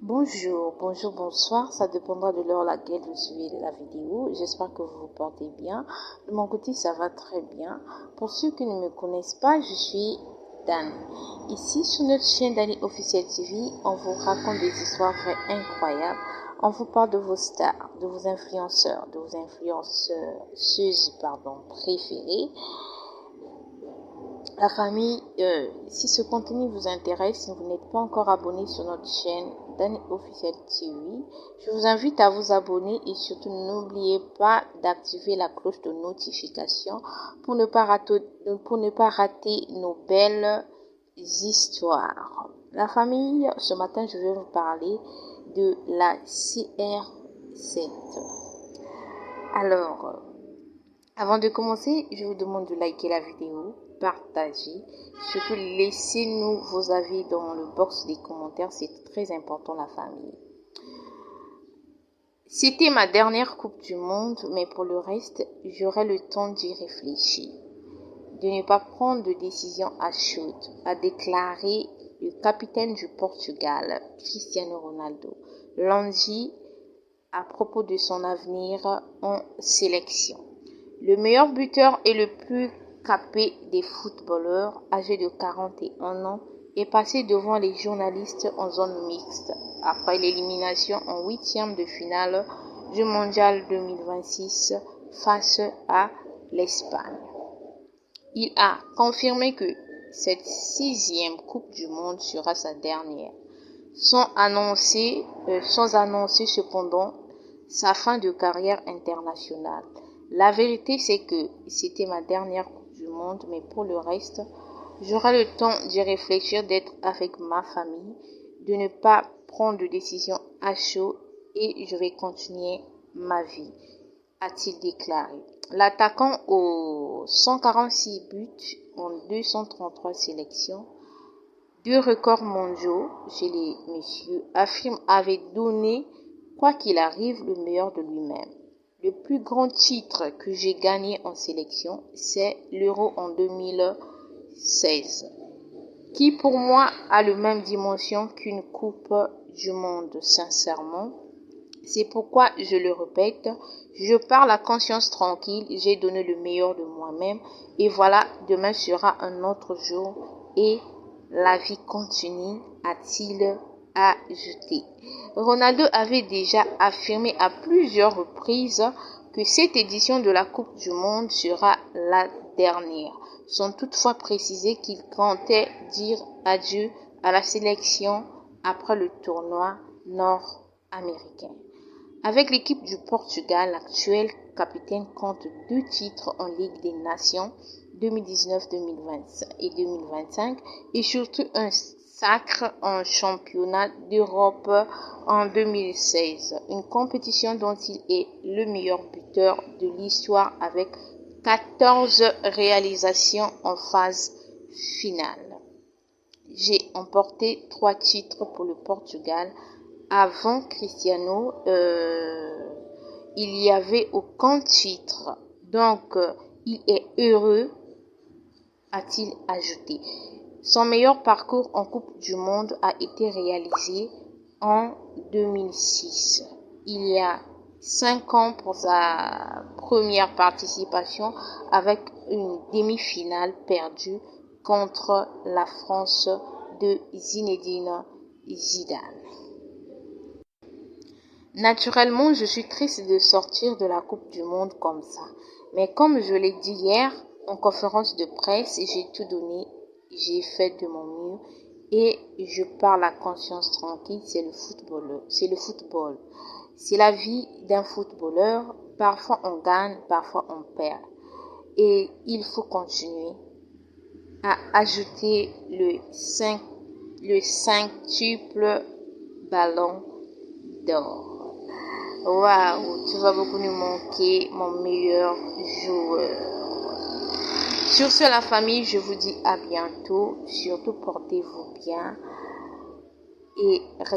Bonjour, bonsoir, ça dépendra de l'heure à laquelle vous suivez la vidéo. J'espère que vous vous portez bien. De mon côté, ça va très bien. Pour ceux qui ne me connaissent pas, je suis Dan. Ici, sur notre chaîne Dani Officiel TV, on vous raconte des histoires vraies incroyables. On vous parle de vos stars, de vos influenceurs, de vos influenceuses préférées. La famille, si ce contenu vous intéresse, si vous n'êtes pas encore abonné sur notre chaîne Dani Officiel TV, je vous invite à vous abonner et surtout n'oubliez pas d'activer la cloche de notification pour ne pas rater nos belles histoires. La famille, ce matin, je vais vous parler de la CR7. Alors, avant de commencer, je vous demande de liker la vidéo, partager, surtout laissez-nous vos avis dans le box des commentaires, c'est très important la famille. C'était ma dernière Coupe du Monde, mais pour le reste, j'aurai le temps d'y réfléchir, de ne pas prendre de décision à chaud, a déclaré le capitaine du Portugal, Cristiano Ronaldo, lundi à propos de son avenir en sélection. Le meilleur buteur et le plus capé des footballeurs, âgé de 41 ans, est passé devant les journalistes en zone mixte après l'élimination en huitième de finale du Mondial 2026 face à l'Espagne. Il a confirmé que cette 6e Coupe du Monde sera sa dernière, sans annoncer cependant sa fin de carrière internationale. La vérité, c'est que c'était ma dernière Coupe du Monde, mais pour le reste, j'aurai le temps d'y réfléchir, d'être avec ma famille, de ne pas prendre de décision à chaud et je vais continuer ma vie, a-t-il déclaré. L'attaquant aux 146 buts en 233 sélections, 2 records mondiaux chez les messieurs, affirme avoir donné, quoi qu'il arrive, le meilleur de lui-même. Le plus grand titre que j'ai gagné en sélection, c'est l'Euro en 2016, qui pour moi a la même dimension qu'une Coupe du Monde, sincèrement. C'est pourquoi je le répète, je parle à conscience tranquille, j'ai donné le meilleur de moi-même et voilà, demain sera un autre jour et la vie continue, a-t-il ajouté. Ronaldo avait déjà affirmé à plusieurs reprises que cette édition de la Coupe du Monde sera la dernière, sans toutefois préciser qu'il comptait dire adieu à la sélection après le tournoi nord-américain. Avec l'équipe du Portugal, l'actuel capitaine compte 2 titres en Ligue des Nations 2019-2020 et 2025 et surtout un sacre en championnat d'Europe en 2016, une compétition dont il est le meilleur buteur de l'histoire avec 14 réalisations en phase finale. J'ai emporté 3 titres pour le Portugal. Avant Cristiano, il n'y avait aucun titre. Donc, il est heureux, a-t-il ajouté. Son meilleur parcours en Coupe du Monde a été réalisé en 2006. Il y a 5 ans pour sa première participation avec une demi-finale perdue contre la France de Zinedine Zidane. Naturellement, je suis triste de sortir de la Coupe du Monde comme ça. Mais comme je l'ai dit hier en conférence de presse, j'ai tout donné, j'ai fait de mon mieux et je parle à conscience tranquille, c'est le football. C'est la vie d'un footballeur. Parfois on gagne, parfois on perd. Et il faut continuer à ajouter le quintuple ballon d'or. Waouh, tu vas beaucoup nous manquer, mon meilleur joueur. Sur ce, la famille, je vous dis à bientôt. Surtout, portez-vous bien et